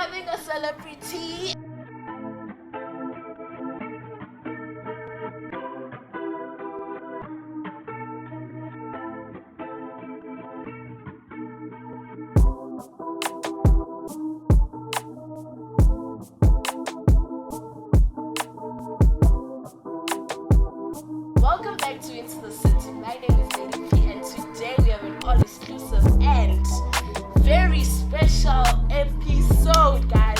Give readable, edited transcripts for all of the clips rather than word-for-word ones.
having a celebrity. Welcome back to Into the City. My name is Lady P, and today we have an all-exclusive and very special episode, guys.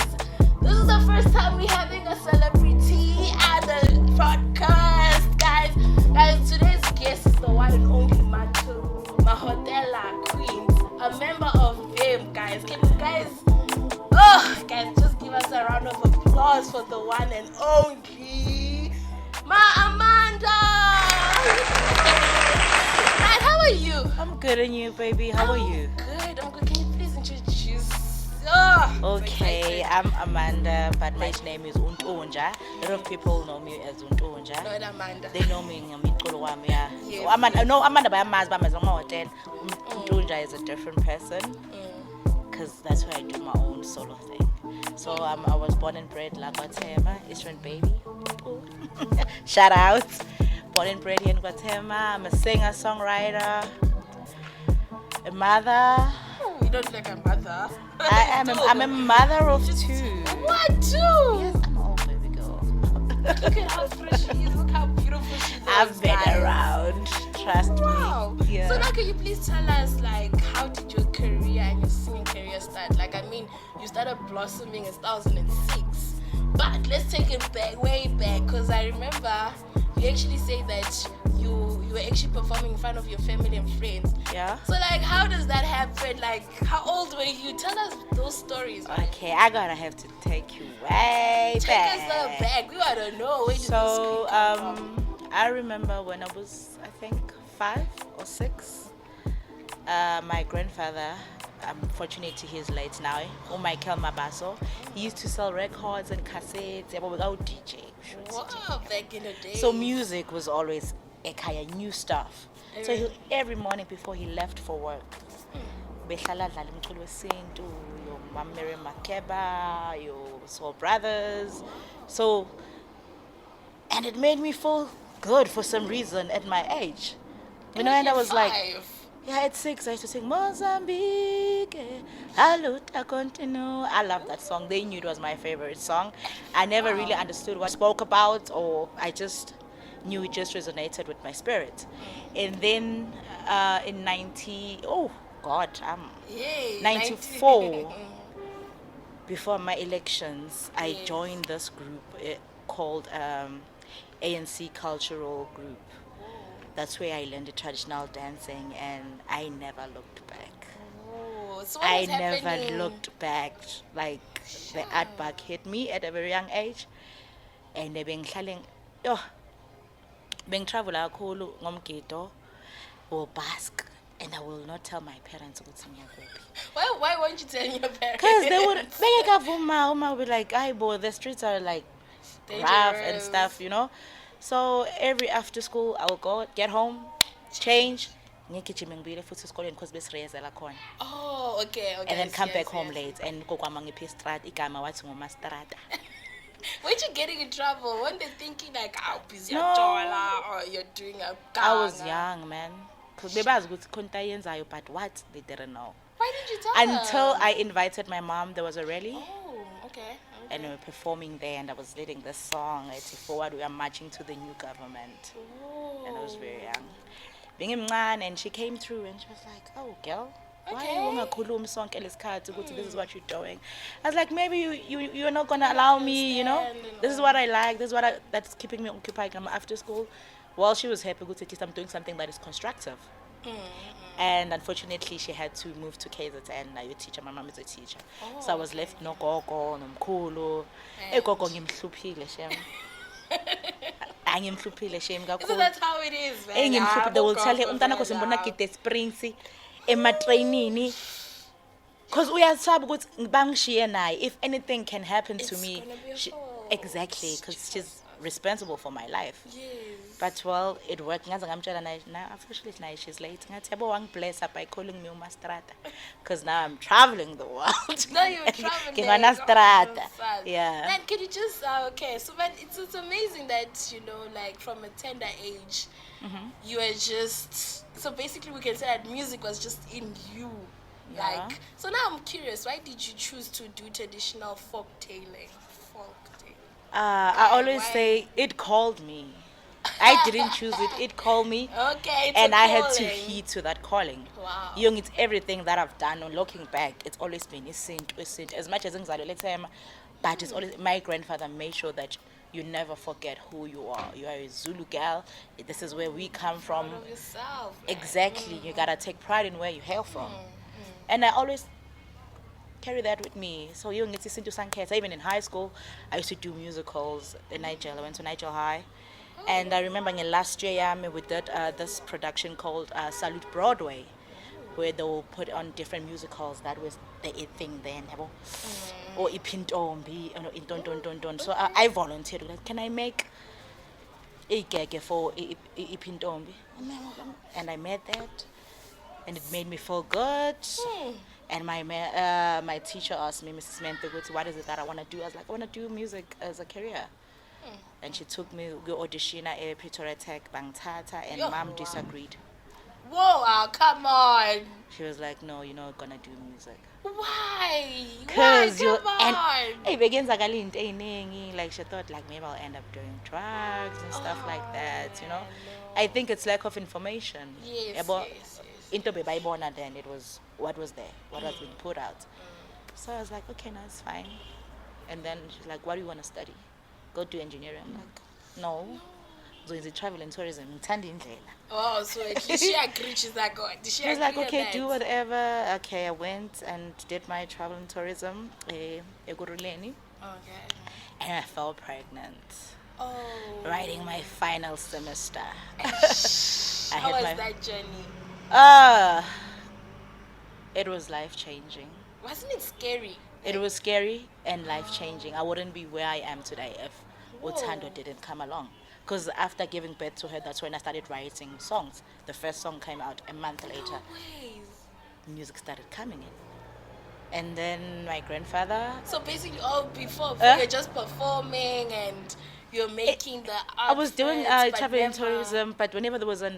This is the first time we're having a celebrity at the podcast, guys. Guys, today's guest is the one and only mahotella queen, a member of them, guys. Can you guys, guys, just give us a round of applause for the one and only Amanda. Hi, how are you? I'm good, and you, baby? How are you? Good. I'm good. Can you please introduce? Okay, I'm Amanda, but my name is Untonja. A lot of people know me as Untonja. Not Amanda. They know me Ngamiqolo yeah. Yes. So Amanda by Amaz by Hotel. Untonja is a different person because that's where I do my own solo thing. So I was born and bred like Guatemala, Eastern baby. Shout out. Born and bred here in Guatemala. I'm a singer, songwriter, a mother. Oh, you don't look like a mother. I'm a mother of two. What, two? Yes, I'm an old baby girl. Look at how fresh she is. Look how beautiful she is. I've been guys. around. Trust Wow. me. Yeah. So now can you please tell us, like, how did your career and your singing career start? Like, I mean, you started blossoming in 2006. But let's take it back, way back, because I remember you actually say that you were actually performing in front of your family and friends. Yeah. So, like, how does that happen? Like, how old were you? Tell us those stories. Man. Okay, I gotta have to take you way Take back. us back. We want to know. Where did So, this come from? I remember when I was, I think, 5 or 6. My grandfather, I'm fortunate he's late now, Michael Mabaso. He used to sell records and cassettes, without DJ. Wow, back in the day. So music was always new stuff. So every morning before he left for work, behlala dlala umculo wesintu, your Mama Mary Makeba, your Soul Brothers. So, and it made me feel good for some reason at my age. You know, and I was like, yeah, at 6, I used to sing Mozambique, Aluta Continue. I love that song. They knew it was my favorite song. I never really understood what it spoke about, or I just knew it just resonated with my spirit. And then in 94, before my elections, I joined this group called ANC Cultural Group. That's where I learned the traditional dancing, and I never looked back. Oh, so I never looked back. Like, the art bug hit me at a very young age, and being travel kakhulu ngomgido or Basque, and I will not tell my parents ukuthi ngiyakuphi. Why won't you tell your parents? Because they would be like, "Ay boy, the streets are like rough and stuff, you know." So every after school, I will go, get home, change, Oh, okay. and then come back home late. And kokwama ngiphi strat igama wathi ngomastrata. Weren't you getting in trouble? Weren't they thinking like, "How busy No. or you're doing a I was young, man. Because bebazi ukuthi khona yenzayo, but what they didn't know. Why didn't you tell Until them? I invited my mom, there was a rally. Oh, okay. And we were performing there, and I was leading this song. It's forward, we are marching to the new government. Oh. And I was very young. Being imncane, and she came through, and she was like, "Oh, girl, why Okay. are you ungakhulumi sonke lesikhathi ukuthi this is what you're doing?" I was like, maybe you're not gonna allow me, you know. This is what I like. This is that's keeping me occupied after school. Well, she was happy because at least I'm doing something that is constructive. And unfortunately, she had to move to KZN. Now your teacher, my mom is a teacher, so I was left no gogo, no mkhulu. Gogo ngimhluphile shem. Angimhluphile shem So kakhulu. that's how it is, man. They will tell her umntana kho simbona gide springs ematrainini. Because uyasaba ukuthi bangishiye naye. If anything can happen to It's me, gonna be a fault. exactly, because she's responsible for my life. Yes. But well, it worked. Ngaze ngamtshela naye, now unfortunately now she's late. Ngathi yabo wangibless by calling me uMastrata, because now I'm traveling the world. Now you're traveling. Nginganastrata. Yeah. Man, can you just okay? So, but it's amazing that like from a tender age, you are just so basically we can say that music was just in you. Yeah. Like so now I'm curious. Why did you choose to do traditional folk tailing? I always Why? say it called me. I didn't choose it. It called me. Okay, it's And a I had to calling. heed to that calling. Wow. Young, it's everything that I've done. On looking back, it's always been a saint. As much as but it's always my grandfather made sure that you never forget who you are. You are a Zulu girl. This is where we come from. Proud of yourself, man. Exactly. You gotta take pride in where you hail from. And I always carry that with me. So young, it's into Sanketa. Even in high school, I used to do musicals in Nigel. I went to Nigel High. And I remember in last year, we did this production called Salute Broadway, where they will put on different musicals. That was the thing then. Or Ipintombi, Inton. So I volunteered. Like, can I make a gag for Ipintombi? And I made that. And it made me feel good. And my teacher asked me, Mrs. Menthe, what is it that I want to do? I was like, I want to do music as a career. And she took me to audition at Pretoria Tech, Bangtata, and Mom disagreed. Whoa, come on. She was like, no, you're not gonna do music. Why? Because Why? Come on. Hey, begins like she thought like maybe I'll end up doing drugs and stuff like that, No. I think it's lack of information. Yes, About yes. into Baibona, then it was what was there, what was being put out. So I was like, okay, no, it's fine. And then she's like, what do you want to study? Go do engineering. I'm like, no. So is it travel and tourism? Oh, so at least she agreed. She's like, God. Did she was like, agree okay, on do that? whatever. Okay, I went and did my travel and tourism, Eguruleni, Okay. and I fell pregnant. Oh. Writing my final semester. How was that journey? It was life changing. Wasn't it scary? It was scary and life changing. I wouldn't be where I am today if Whoa. Utando didn't come along. Because after giving birth to her, that's when I started writing songs. The first song came out a month later. No ways. Music started coming in. And then my grandfather. So basically, before you're just performing and you're making the art. I was doing but travel and never- tourism, but whenever there was an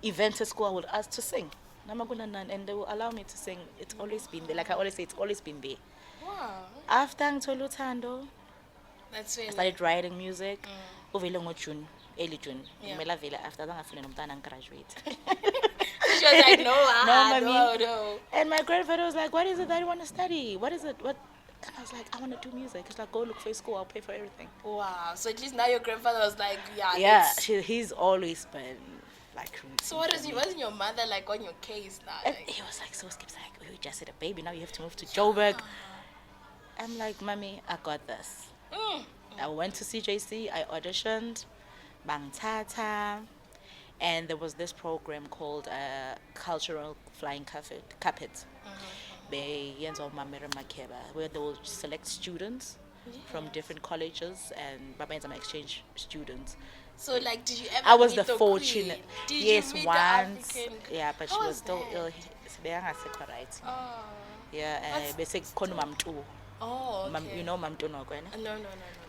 event at school, I would ask to sing. And they will allow me to sing. It's always been there. Like I always say, it's always been there. Wow. After Ngithole Uthando, That's I really. started writing music. Uvele ngoJune, early June. Yeah. Kumele avele after ngafuna nomntana graduate. So she was like, no, no. And my grandfather was like, what is it that you want to study? What is it? What? And I was like, I want to do music. He's like, go look for a school. I'll pay for everything. Wow. So at least now your grandfather was like, yeah. Yeah, let's- he's always been like. So what is he? Wasn't your mother like on your case now? And Like, he was like, so Skip's like, oh, you just had a baby. Now you have to move to Joburg. I'm like, Mommy, I got this. I went to CJC. I auditioned. Bangtata. And there was this program called Cultural Flying Carpet. Beyenza uMamere Makeba, where they will select students from different colleges and babenza exchange students. So like, did you ever? I was meet the fortunate. Queen? Did Yes, you meet once. The African... Yeah, but How she was was still that? ill. Sibeyangasekho right. Oh. Yeah, What's- basic khona umamtu. Oh. Okay. You know Mamtu Nogwena? No.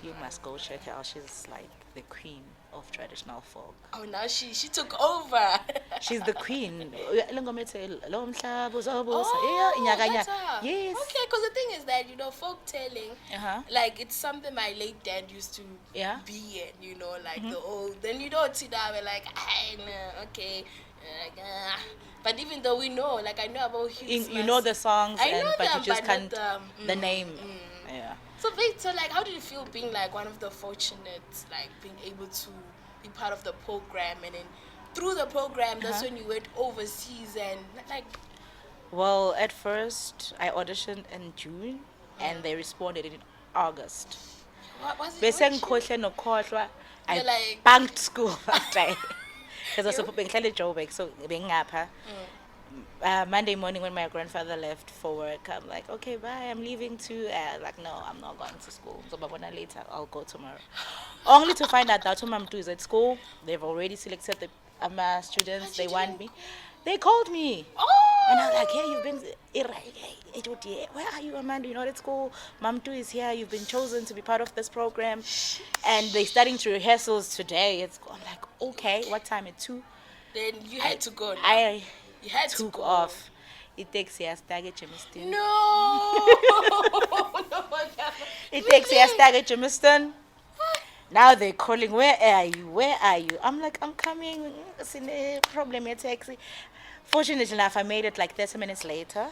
You must go check her out. She's like the queen of traditional folk. Oh, now she took over. She's the queen. Lo mhlaba uzobusa. Oh, Yeah, that's her. yes. Okay, because the thing is that folk telling, Uh-huh. like it's something my late dad used to Yeah. be in. Like the old. Then sit down and like, no, okay. Like, But even though we know, like I know about Hughes. You know the songs, I know but them, you just but can't not the name. Yeah. So wait, so like, how did it feel being like one of the fortunate, like being able to be part of the program, and then through the program, that's when you went overseas and like. Well, at first I auditioned in June, and they responded in August. What was it? Bese what ngikhohle nokhohlwa, I You're like- banked school that day. Because I was supposed to be in Joburg, so bengapha. Monday morning when my grandfather left for work, I'm like, okay, bye, I'm leaving too. Like, no, I'm not going to school. So, but when I later, I'll go tomorrow. Only to find out that Mom is at school. They've already selected the students. What They you want do? me. They called me. Oh! And I was like, hey, you've been, where are you, Amanda? You're not at school. Mom too is here. You've been chosen to be part of this program. And they're starting to rehearsals today. I'm like, okay, what time? At 2? Then you had to go. Now. You had to took go. off. It takes a stag at Jamestown. No! It takes a stag at Jamestown. Now they're calling, where are you? Where are you? I'm like, I'm coming. It's a problem, a taxi. Fortunately enough, I made it like 30 minutes later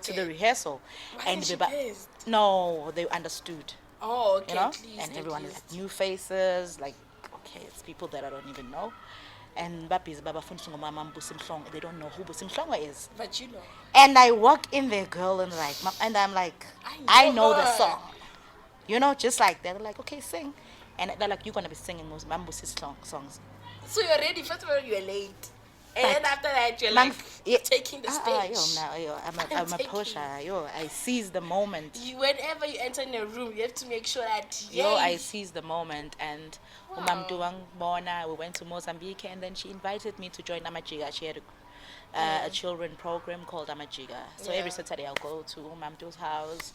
to the rehearsal. Wasn't she pissed? No, they understood. Oh, okay. You know? At least, and everyone is like new faces, like, okay, it's people that I don't even know. And they don't know who Busimhlongo is. But you know. And I walk in there, girl, and I'm like, I know the song. You know, just like that. They're like, okay, sing. And they're like, you're gonna be singing those Mambusis songs. So you're ready. First of all, you're late. And then after that, you're like taking the stage. I'm a pusher. I seize the moment. Whenever you enter in a room, you have to make sure that I seize the moment. And we went to Mozambique, and then she invited me to join Amajiga. She had a children program called Amajiga. So every Saturday I'll go to Mamdu's house.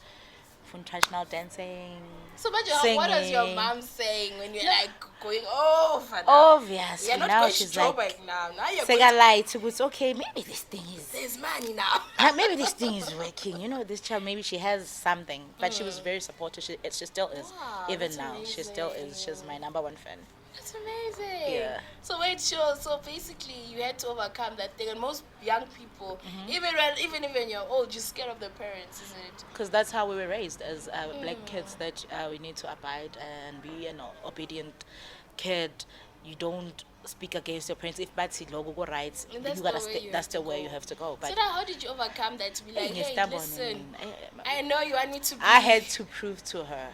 From traditional dancing. So, what does your mom saying when you're like going over? Obviously, you're not now going she's to like, now you're say going a lie to it's okay. Maybe this thing is. There's money now. Maybe this thing is working. You know, this child. Maybe she has something, but she was very supportive. She still is. Wow, even now, amazing. she still is. She's my number one fan. That's amazing. Yeah. So wait, sure. So basically, you had to overcome that thing, and most young people, even when you're old, you're scared of their parents, isn't it? Because that's how we were raised as black kids. That we need to abide and be an obedient kid. You don't speak against your parents. If bad logo go right, you gotta stay. That's the way you have to go. But so now, how did you overcome that? To be like, hey, listen, I know you want me to be. I had to prove to her.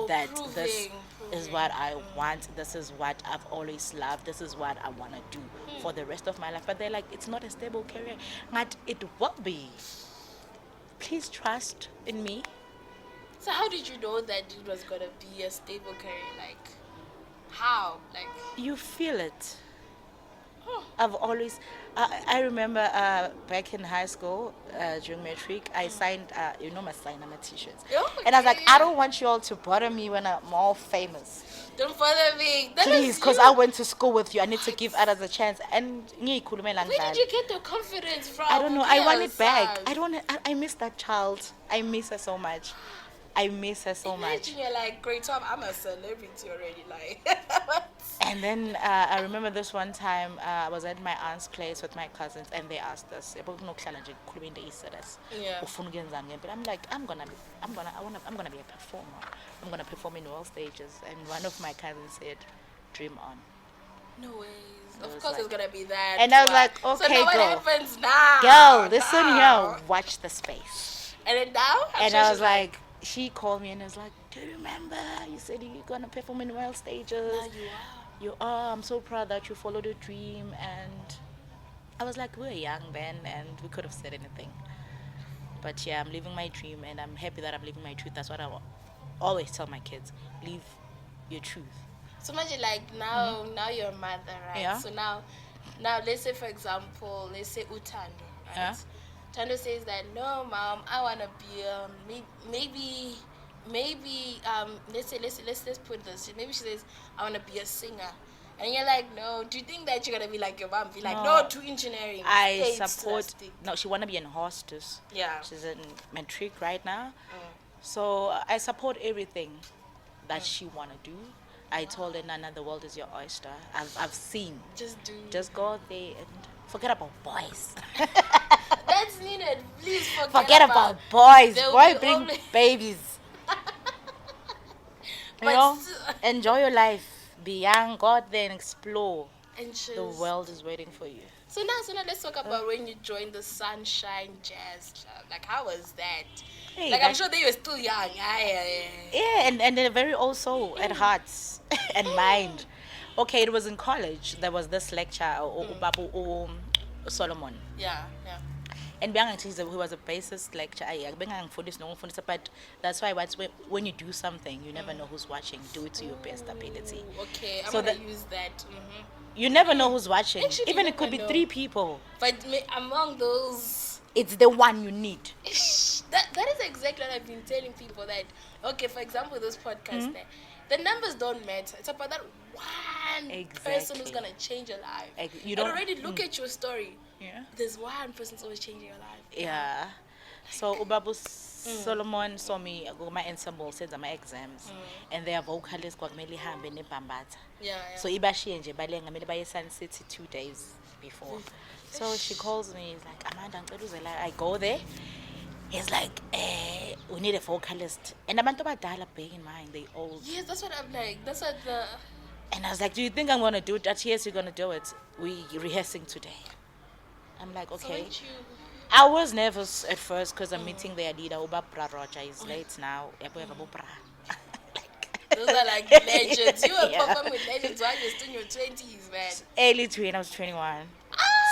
That proving. This is what I want. This is what I've always loved. This is what I want to do for the rest of my life. But they're like, it's not a stable career. But it will be. Please trust in me. So how did you know that it was going to be a stable career? Like, how? Like, you feel it. I've always, I remember back in high school during matric, I signed, my sign on my t-shirts. And I was like, I don't want you all to bother me when I'm all famous. Don't bother me. Please, because I went to school with you. I need to give others a chance. And where did you get the confidence from? I don't know. I want it back. I miss that child. I miss her so much. I miss her so much. Imagine you're like, great Tom, I'm a celebrity already. Like, and then I remember this one time I was at my aunt's place with my cousins, and they asked us, but I'm like, I'm gonna be a performer. I'm gonna perform in world stages. And one of my cousins said, dream on. No ways. Of course, it's gonna be that. And I was like, okay, so now what girl. happens now? Girl, listen here. Watch the space. And then now? And I was like, she called me and was like, do you remember? You said you're gonna perform in world stages. Now you are. You are. I'm so proud that you followed your dream. And I was like, we were young then, and we could have said anything. But yeah, I'm living my dream, and I'm happy that I'm living my truth. That's what I always tell my kids: live your truth. So imagine, like now you're a mother, right? Yeah. So now let's say, for example, let's say Utando, right? Yeah. Tando says that, no, mom, I wanna be maybe let's put this. Maybe she says, I wanna be a singer. And you're like, no. Do you think that you're gonna be like your mom? Be like, no, to engineering. I support. No, she wanna be an hostess. Yeah. She's in matric right now. So I support everything that she wanna do. I told her, Nana, the world is your oyster. I've seen. Just go out there and forget about boys. That's needed. Please forget about boys. Boy, bring babies. You know, enjoy your life. Be young, go out there and explore. The world is waiting for you. So now let's talk about when you joined the Sunshine Jazz Club. Like, how was that? Hey, like, I'm sure that you were still young. Yeah, and they're very also at heart and mind. Okay, it was in college. There was this lecture, Solomon. Yeah, yeah. And he was a bassist lecturer. But that's why when you do something, you never know who's watching. Do it to your best ability. Ooh, okay, I'm So gonna that use that. you never know who's watching. Actually, Even you it could be never know. 3 people. But among those, It's the one you need. that is exactly what I've been telling people. That okay, for example, this podcast, the numbers don't matter. It's about that one person who's Exactly. gonna change your life. You And don't already look at your story. Yeah. There's one person who's always changing your life. Yeah. So Ubabu Solomon saw me go my ensemble said my exams and their vocalist kwakumele ihambe nebhambatha. Yeah, yeah. So ibashiye nje balenga kumele baye Sun City 2 days before. So she calls me, he's like, Amanda, ngicela uze la. I go there. He's like, we need a vocalist. And abantu abadala, bear in mind, they old. Yes, that's what I'm like. That's what the. And I was like, do you think I'm gonna do that? Yes, you're gonna do it. We rehearsing today. I'm like, So okay. ain't you? I was nervous at first because I'm meeting their leader, Uba Bra Roger. He's late now. Those are like legends. You were Yeah. performing with legends while you're still in your 20s, man. Early 20, I was 21.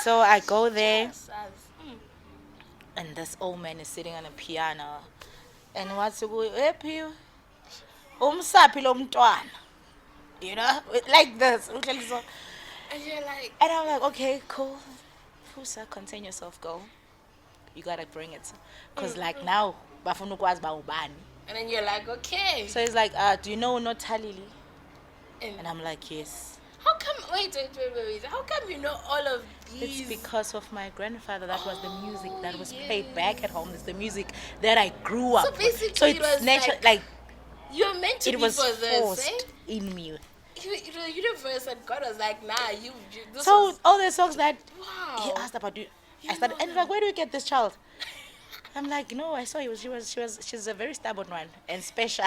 So I go there, Jesus. and this old man is sitting on a piano. And what's the good? Happy? Umsapi lo mntwana. You know? Like this. And you're like, And I'm like, okay, cool. Fusa, contain yourself, go. You gotta bring it. Because like now, bafuna ukwazi ba ubani. and then you're like, okay. So he's like, do you know Notalili? And And I'm like, yes. how come? Wait. How come you know all of these? It's because of my grandfather. That was the music that was played back at home. It's the music that I grew up So with. basically So it it's was natural. like- Like, You're meant to it be was for this, forced eh? in me. The universe and God was like, nah, you this So was, all the songs that wow. he asked about, I You started, know and he's like, where do you get this child? I'm like, no, I saw you. She's a very stubborn one and special.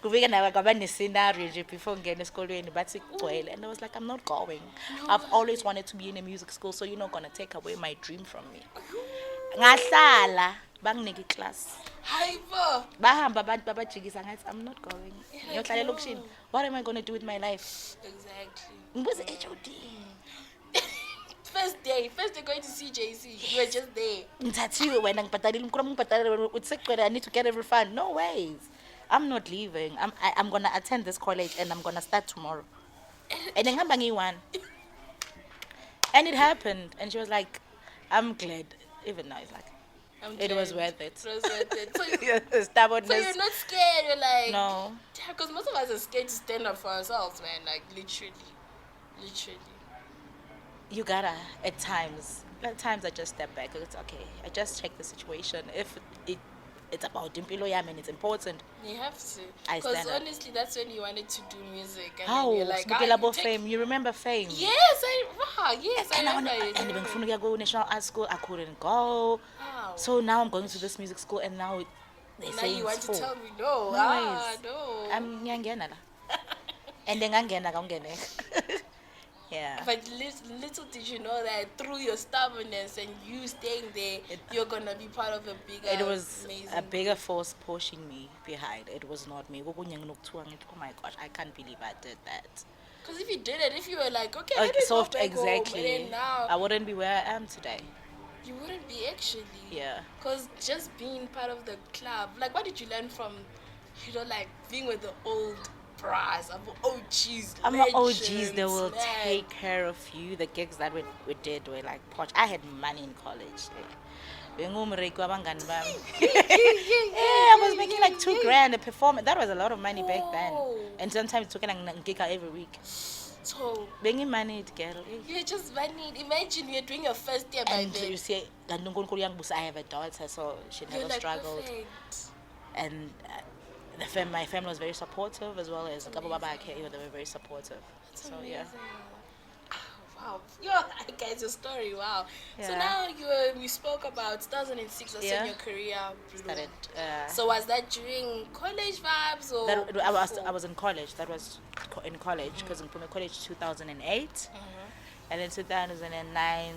Kufika nawe kwaba ne-scenario nje before ngene esikolweni bathi kugcwele, and I was like, I'm not going. I've always wanted to be in a music school, so you're not gonna take away my dream from me. Ngahlala banginike iclass. Hi, bo. Bahamba abantu babajikisa ngathi I'm not going. Yeah, Ngiyohlala no. elokishini. What am I gonna do with my life? Exactly. Ngibuze HOD. First day going to CJC. You were just there. Ngithathiwe wena ngibhadalile umkhulu ngibhadalile wena uthi sekugcwele I need to get a refund. No ways. I'm not leaving. I'm gonna attend this college and I'm gonna start tomorrow. And then ngihamba ngiyi-1. And it happened. And she was like, I'm glad. Even now it's like, it was glad. worth it. It was worth it. So, The stubbornness. so you're not scared. You're like, No. because most of us are scared to stand up for ourselves, man. Like literally. You gotta at times I just step back. It's okay, I just check the situation. If it's about impilo yami and it's important, You have to. I Because stand up. honestly, that's when you wanted to do music. And how then you're like, Sibukela you Bo take- Fame, you remember Fame? Yes, I And I remember wanna, it. and bengifuna ukuya go National Art School, I couldn't go. Wow. So now I'm going to this music school, and now they Now say you it's want to full. tell me no. No ways. No. Ngiyangena la. And then ngangena kawungene. Yeah. But little did you know that through your stubbornness and you staying there, you're gonna be part of a bigger, It was amazing. a bigger force pushing me behind. It was not me. Kokunye nginokuthiwa ngithi, oh my gosh, I can't believe I did that. Because if you did it, if you were like, okay, Like, let me go soft, back exactly. home, and then now I wouldn't be where I am today. you wouldn't be actually. Yeah. Because just being part of the club, like, what did you learn from, like being with the old brass, of OGs, I'm not OGs. legends, They will man. take care of you. The gigs that we did were like posh. I had money in college. Bengumreki wabangani bami. Yeah, I was making like $2,000 a performance. That was a lot of money back then. Whoa. And sometimes took a gig out every week. So Being money, girl. you're just money. Imagine you're doing your first year by And then. you see, I have a daughter, so she You're never like, struggled. perfect. And my family was very supportive, as well as Kabo Baba Ake, they were very supportive. That's So yeah. amazing. Wow. Yo, guys, your story. Wow. So Yeah. now we spoke about 2006. That's Yeah. when your career blew. Started. So was that during college vibes or? I was in college. That was in college because in college 2008, and in 2009.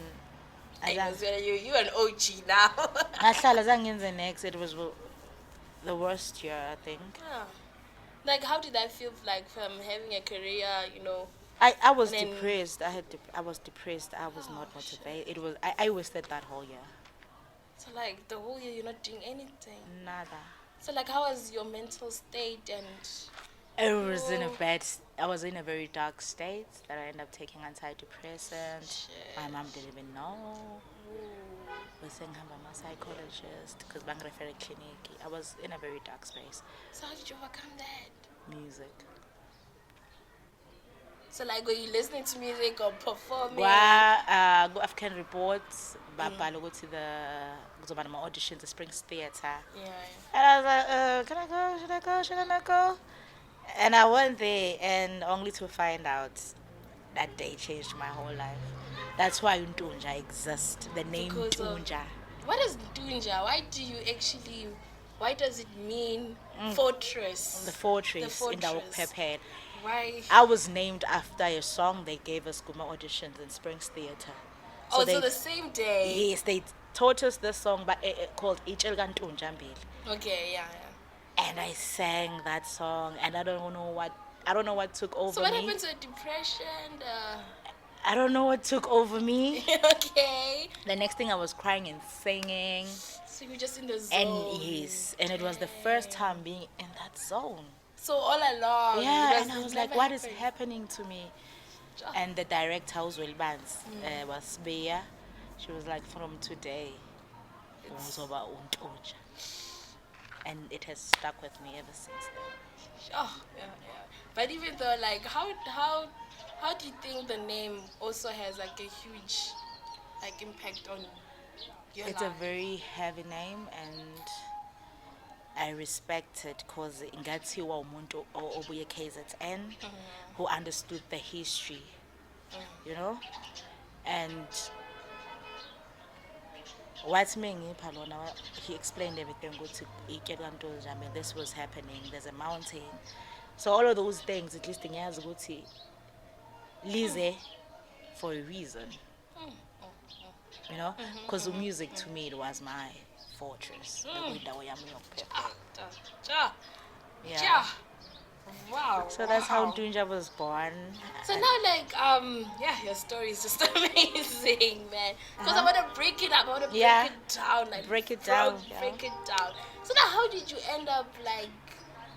You an OG now. Ngahlala zangenze next. It was the worst year, I think. Yeah. Like, how did that feel like from having a career, I was And then- depressed. I was depressed. I was not Oh, shit. motivated. It was I wasted that whole year. So like the whole year you're not doing anything. Nada. So like how was your mental state and Oh. I was in a very dark state that I ended up taking antidepressant. Shit. My mom didn't even know. Ooh. Was saying I'm a psychologist because bang referred clinic. I was in a very dark space. So how did you overcome that? Music. So like were you listening to music or performing? Go African reports, babhalo ukuthi kuzoba nama auditions at Springs Theatre. Yeah. And I was like, can I go? Should I go? Should I not go? And I went there, and only to find out that day changed my whole life. That's why Untunja exists. The name Because of- Tunja. What is Dunja? Why does it mean fortress? The fortress, The fortress. in the Pephead. Why? I was named after a song they gave us Guma auditions in Springs Theatre. So they, the same day. yes, they taught us this song called Ichelgan Tunja Mbili. Okay, yeah. And I sang that song, and I don't know what took over So what me. happened to depression? I don't know what took over me. Okay. The next thing I was crying and singing. So you were just in the zone. And yes, and it was the first time being in that zone. So all along. Yeah, and I was like, what is happened? happening to me? Ja. And the director, who's well bands, was Bea. She was like, from today, uzoba uNtunja. And it has stuck with me ever since then. Oh, yeah. But even though, like, how do you think the name also has like a huge, like, impact on your It's life? a very heavy name, and I respect it because ingathiwa umuntu obuye KZN who understood the history, you know, and what ngipha lona, he explained everything ukuthi iKelantoza, I mean, this was happening, there's a mountain, so all of those things at least ngiyazi ukuthi lize for a reason, you know, because the music to me, it was my fortress. Bekuyindawo yami yokuphepha. Ja. Yeah. Ja. Wow. So that's how wow. Dunja was born. So now, like, yeah, your story is just amazing, man. Because I want to break it up. I want to break Yeah. it down. Like, Break it down, yeah. Break it down. So now, how did you end up, like,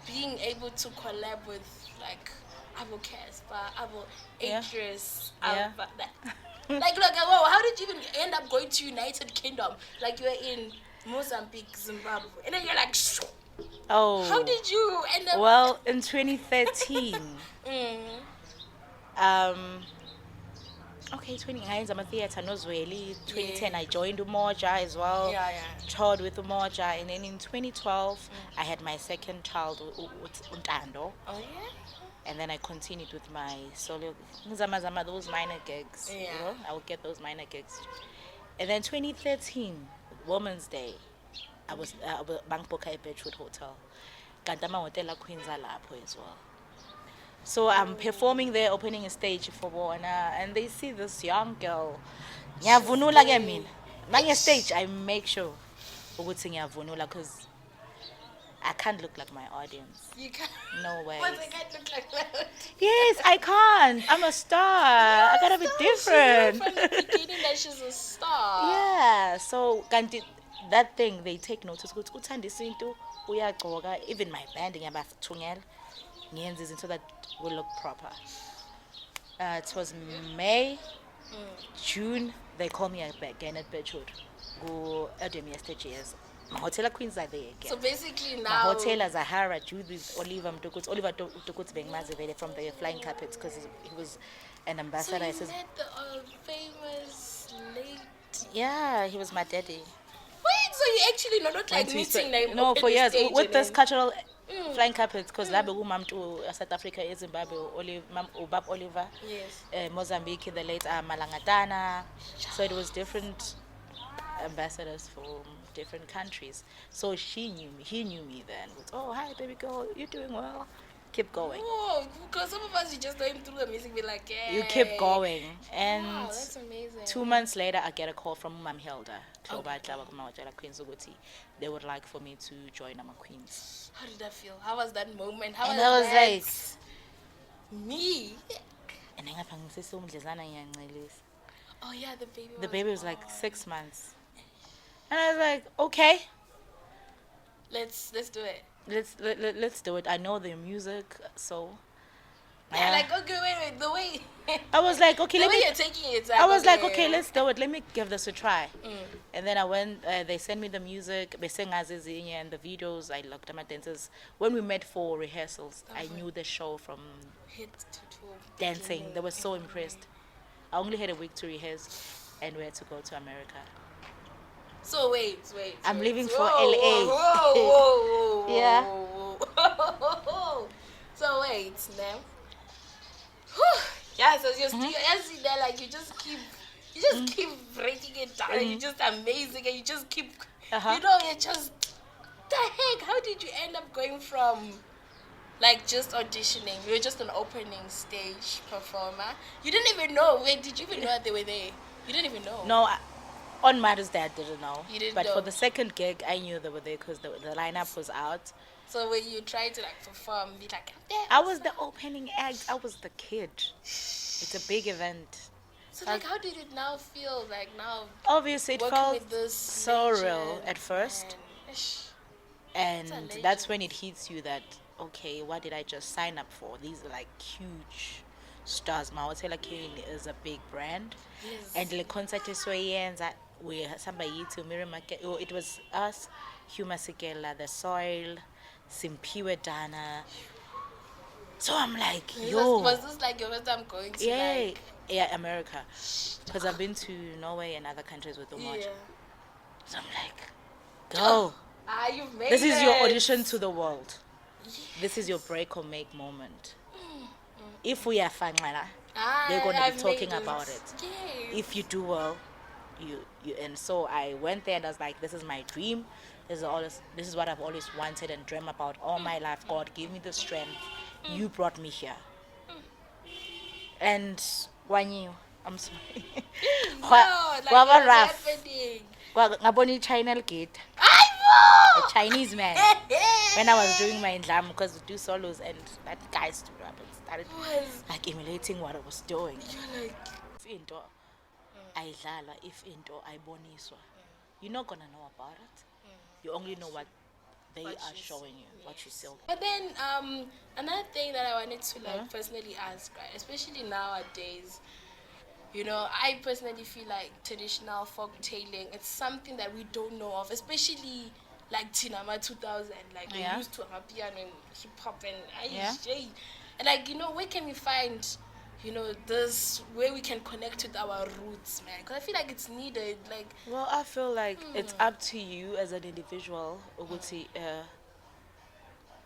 being able to collab with, like, Abo Casper, Abo Yeah. Actress, Yeah. like, look, wow, how did you even end up going to United Kingdom? Like, you were in Mozambique, Zimbabwe, and then you're like, shoo. Oh. How did you end up? Well, in 2013, okay, 2009, I'm a theatre, Nozweli. 2010, I joined Umoja as well. Yeah. Toured with Umoja. And then in 2012, I had my second child, Untando. Oh, yeah? And then I continued with my solo, those minor gigs. You Yeah. know, I would get those minor gigs. And then 2013, Women's Day, I was Bangboka Beachwood Hotel. Kanti mahotella Queens alapho as well. So I'm performing there, opening a stage for Bona, and they see this young girl. Ngiyavunula ke mina. Manje stage, I make sure ukuthi ngiyavunula because I can't look like my audience. You can't. No way. Once I can't look like that. Yes, I can't. I'm a star. I gotta be She knew different. from the beginning that she's a star. Yeah, so kanti that thing they take notice ukuthi uthanda isintu uyagcoka, even my band ngiyabathungela ngiyenza izinto that will look proper. It was May, June, they call me again at Beachwood. Go Adam yesterdays. Mahotella Queens are there again. So basically now. Mahotella, Zahara, Judith, Oliver Mtukut's being Mazivele from the Flying Carpets because he was an So ambassador. you I says, met the famous late. yeah, he was my daddy. Wait, so you actually not like Went to meeting his- them? no, for years with this country. cultural Flying Carpets because labe umam to South Africa, Zimbabwe, Ubab Oliver, Yes. Mozambique, the late Malangatana. So it was different ambassadors from different countries. So he knew me then. Oh, hi baby girl, you're doing well. Keep going. Oh, because some of us, you just know him through the music, be like, yeah. You keep going. And Wow, that's amazing. 2 months later, I get a call from Mam Hilda. Queens Uguti. They would like for me to join Ama Queens. How did that feel? How was that moment? How And was I was that? Me? And ngapha ngisesomdlezana ngiyancelisa. Oh yeah, the baby. The was baby was like born. 6 months. And I was like, okay, Let's do it. let's do it. I know the music, so Yeah, like okay, wait, the way I was like, okay, the let way me. you're taking it. I was like, okay, let's do it. Let me give this a try. Mm. And then I went. They sent me the music. They sang Azizinye and the videos. I looked at my dancers. When we met for rehearsals, I knew the show from Hit to dancing. beginning. They were so impressed. I only had a week to rehearse, and we had to go to America. So wait. I'm leaving whoa, for LA. Whoa. Yeah. Whoa. So wait, now. Yeah, so you're still there, like you just keep breaking it down, and you're just amazing, and you just keep, you're just, the heck, how did you end up going from, like, just auditioning? You were just an opening stage performer. You didn't even know, wait, did you even know they were there? You didn't even know? No, on Mother's Day I didn't know. You didn't but know. for the second gig, I knew they were there because the lineup was out. So when you tried to, like, perform, be like, I'm there. I was the opening act. I was the kid. It's a big event. So, like, how did it now feel, like, now? Obviously, it working felt with this so legend, real at first. man. And that's when it hits you that, okay, what did I just sign up for? These are like huge stars. Mahotella is a big brand. Yes. And the concert is so we somebody to Miriam. It was us, Hugh Masekela, The Soil, Simpiwe Dana. So I'm like, yo. Was this like your first time going to Yeah, America. Because I've been to Norway and other countries with Umar. Yeah. So I'm like, go. You've made This is your it. audition to the world. Yes. This is your break or make moment. If we are fangala, Ah, they're going to I've be talking made about it. Yes. If you do well, you and so I went there and I was like, this is my dream. This is what I've always wanted and dreamt about all my life. God, give me the strength. You brought me here. And Wanyu, I'm sorry. No, like what's rough. happening? Ngaboni China gate. I know. A Chinese man. When I was doing my indlam, because we do solos, and that guy stood up and started like emulating what I was doing. You're like, If into ayidlala, if into ayiboniswa, you're not gonna know about it. You only know what they are showing you, what you see. But then another thing that I wanted to like personally ask, right, especially nowadays, you know, I personally feel like traditional folk tailing, it's something that we don't know of, especially like Tinama 2000, like we used to have piano and hip hop and like, you know, where can we find, you know, this, where we can connect with our roots, man? Because I feel like it's needed, like. Well, I feel like it's up to you as an individual.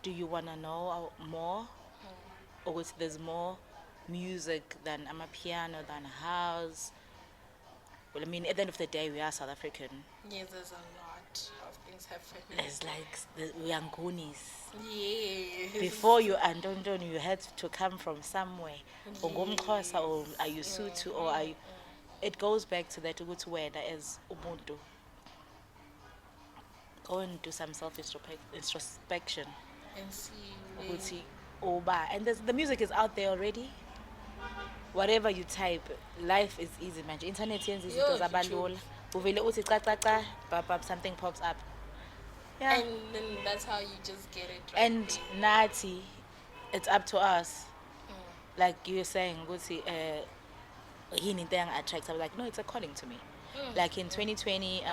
Do you want to know more? Or there's more music than piano, than house? Well, I mean, at the end of the day, we are South African. Yes, there's a lot of things happening. There's like, we are Goonies. Yes. Before you Andondon, you had to come from somewhere. Ongomxhosa, or are you Sotho, or are you... It goes back to that whether as Ubuntu. Go and do some self-introspection. And see. And the music is out there already. Whatever you type, life is easy, man. Internet izinto zabalula. Uvele uthi ca, something pops up. Yeah. And then that's how you just get it right. And Nati, it's up to us. Like you were saying, attracts. I was like, no, it's according to me. Like in 2020,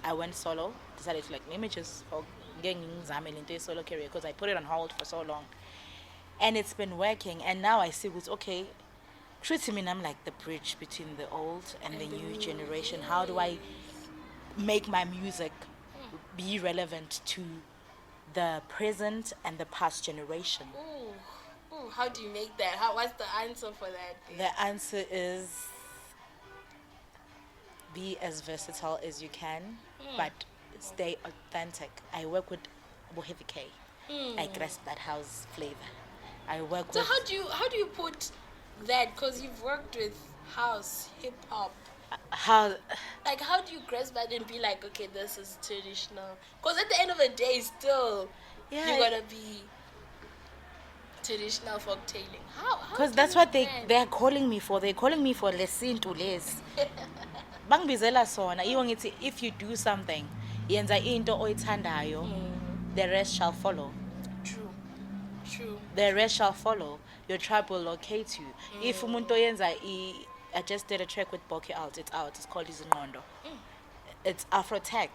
I went solo. Decided to like, let me just get into a solo career because I put it on hold for so long. And it's been working. And now I see what's okay. Treating me, I'm like the bridge between the old and the new generation. How do I make my music be relevant to the present and the past generation? Ooh, how do you make that? What's the answer for that? The answer is be as versatile as you can, but stay authentic. I work with Bohevi K. I grasp that house flavor. I work so with... how do you put that? Because you've worked with house, hip hop. How do you grasp that and be like, okay, this is traditional? Because at the end of the day, still, you're gonna be traditional folktailing. How Because do that's you what plan? they're calling me for. They're calling me for lesintu les. Bangibizela sona. Iyo ngithi if you do something, yenza into oyithandayo, the rest shall follow. True. True. The rest shall follow. Your tribe will locate you. If umuntu oyenza I just did a track with Boki out. It's out. It's called Izinqondo. It's Afro tech,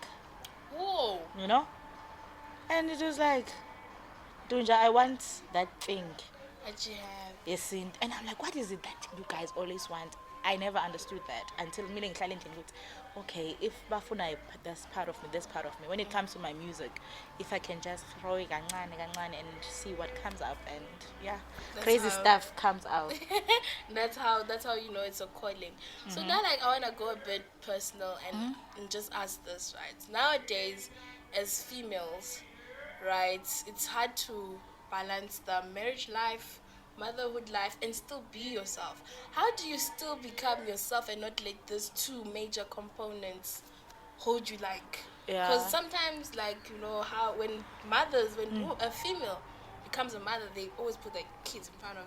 Whoa. you know? And it was like, Dunja, I want that thing. What you have? Yes, and I'm like, what is it that you guys always want? I never understood that until meeting Silent and okay, if bafuna that's part of me, that's part of me. When it comes to my music, if I can just throw it kancane, kancane and see what comes up, and yeah, That's crazy how- stuff comes out. That's how you know it's a calling. So now, like, I wanna go a bit personal and just ask this, right? Nowadays, as females, right, it's hard to balance the marriage life, motherhood life, and still be yourself. How do you still become yourself and not let these two major components hold you like? Yeah. Because sometimes, like, you know how when a female becomes a mother, they always put their kids in front of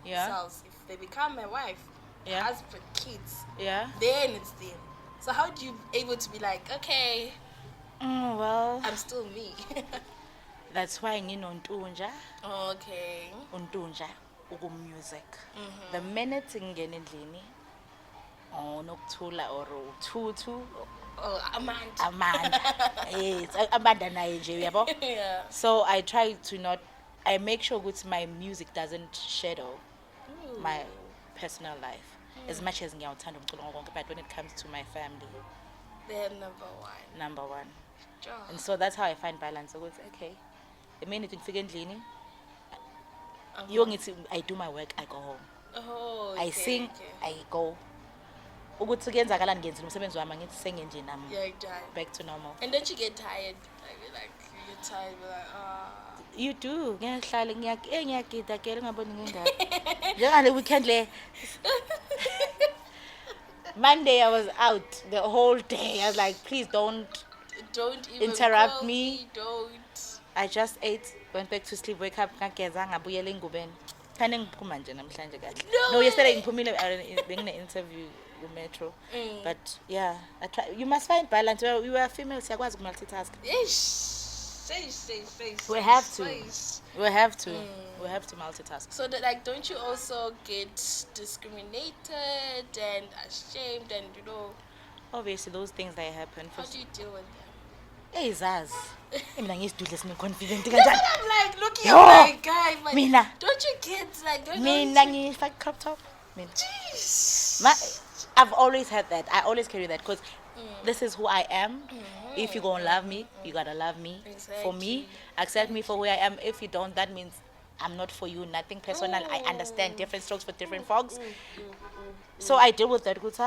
Yeah. themselves. If they become a wife, Yeah. husband, kids, Yeah. then it's them. So how do you able to be like, okay, Well, I'm still me? that's why nginontunja, Okay. untunja, music. The minute ngingena endlini, nokuthula or uthutu, Oh, Amanda. amanda. Yes, amanda naye nje uyabo. Yeah. So I try to not. I make sure that my music doesn't shadow Ooh. my personal life as much as ngiyawuthanda umculo wonke, but when it comes to my family, They're number one. number 1. Sure. And so that's how I find balance. So it's okay. The minute ngifika endlini, iyo ngithi I do my work, I go home. Oh, I okay, sing, okay. I go. Ukuthi kuyenzakalani ngenza umsebenzi wami ngithi sengenje nami You're done. back to normal. And don't you get tired? Like you get tired, you're like, You do. Ngiyahlala ngiyagida ke ngaboni ngindaba. Njengale weekend le. Monday I was out the whole day. I was like, please don't. don't even Interrupt call me. Don't. I just ate, went back to sleep, wake up, ngageza ngabuyela engubeni. Khane ngiphuma nje namhlanje kahle. No, yesterday ngiphumile ngine interview with Metro. But yeah, I try. You must find balance. You are female, siyakwazi multitask. Ish. We have to. Face. We have to. We have to multitask. So that, like, don't you also get discriminated and ashamed and Obviously, those things that happen. how do you deal with them? Hey, Zaz. Mina ngisidudle sine-confident That's kanjani. what I'm like looking Yo, at my guy. But mina. don't you get like don't Mina you? ngifake crop top. Mina. Jeez. I've always had that. I always carry that because this is who I am. If you gonna love me, you gotta love me. For me, Exactly. accept me for who I am. If you don't, that means I'm not for you. Nothing personal. I understand different strokes for different folks. So I deal with that. Because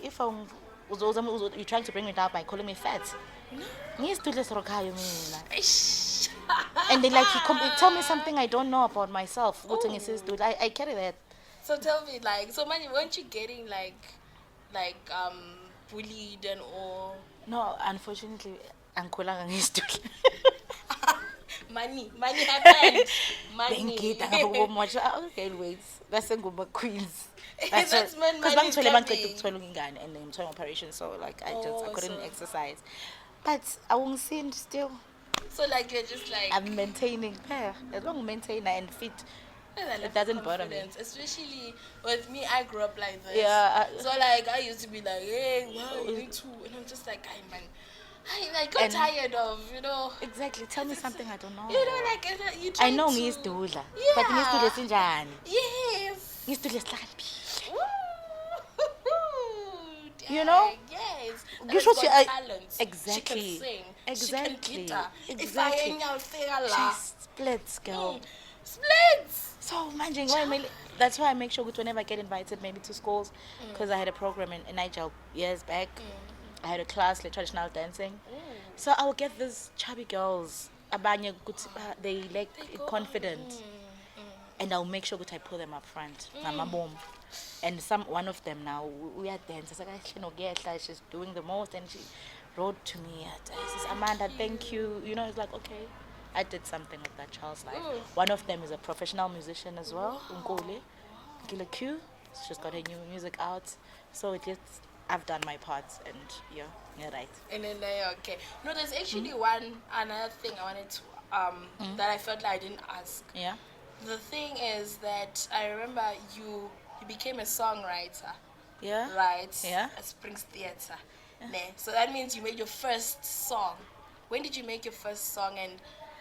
if you're trying to bring me down by calling me fat, ngiyisithudle sirokhayo mina. Ish. And then like he tell me something I don't know about myself. Ukuthi ngisisithudle. I carry that. So tell me, like, so man, weren't you getting like bullied and all? No, unfortunately, angikhulanga ngisithudle. Money happened. Money. Bengida ngabomotha. Okay, wait. That's nguma queens. That's when because money is bangithole coming. bangiceda ukuthola ingane and ngithola operation, so like I Oh, couldn't so- exercise. But awungisindi still. So like you're just like I'm maintaining. As long as maintain and fit. I love It doesn't bother me. confidence, especially with me. I grew up like this. Yeah, So like I used to be like, hey, wow, you need to, and I'm just like, hey man, I got And- tired of Exactly. Tell me something I don't know. like you I try know to. ngiyisdudla. Yeah. But ngiyisdudle sinjani? Yes. Ngiyisdudle sihlakaniphile. Woo. You know? Yes. You should got see- I- talent. exactly. She can sing. Exactly. She can guitar. Exactly. If I ain't la. She splits, girl. Splits. So imagine that's why I make sure that whenever I get invited maybe to schools, because I had a program in Niger years back. I had a class like traditional dancing. So I will get these chubby girls. Abanye ukuthi, they lack confidence. And I'll make sure that I pull them up front. Mom. And one of them now we are dancing. She's doing the most and she wrote to me. She says, Amanda, thank you. It's like okay. I did something with that child's life. Ooh. One of them is a professional musician as well, Unkole. Kila Q. She's got her new music out. So it just, I've done my parts and yeah, you're right. And then okay. No, there's actually another thing I wanted to that I felt like I didn't ask. Yeah. The thing is that I remember you became a songwriter, Yeah. right? Yeah. At Springs Theatre. Ne? So that means you made your first song. When did you make your first song and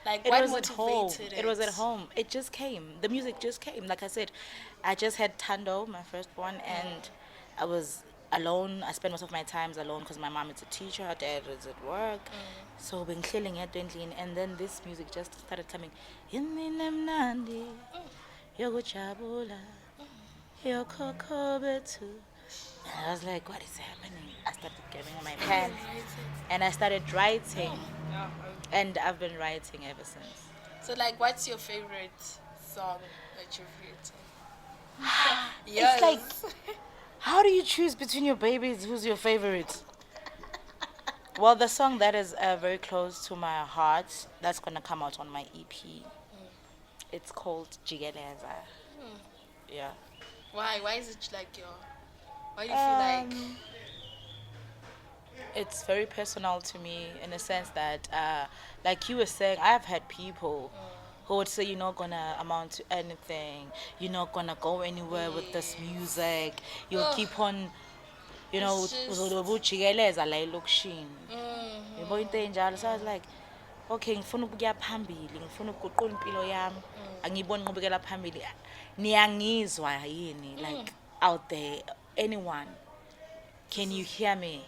like It what was at home. motivated It was at home. It just came. The music just came. Like I said, I just had Tando, my firstborn, and I was alone. I spent most of my times alone because my mom is a teacher, her dad is at work. So been cleaning it, and then this music just started coming. Iminemnandi, yokujabula, yokokobetu. And I was like, what is happening? I started getting my pen and I started writing. Yeah. And I've been writing ever since. So like what's your favorite song that you've written? It's like, how do you choose between your babies? Who's your favorite? Well, the song that is very close to my heart, that's going to come out on my EP. It's called Jigeleza. Yeah. Why is it like your why do you feel like It's very personal to me in the sense that, like you were saying, I've had people who would say you're not gonna amount to anything, you're not gonna go anywhere with this music, you'll keep on, you know, It's just- uzobujikeleza la elokishini. Yabo into enjalo. So I was like, okay, ngifuna ukuya phambili, ngifuna ukuguqula impilo yami. Angiboni ngqubekela phambili. Niyangizwa yini like out there, anyone? Can you hear me?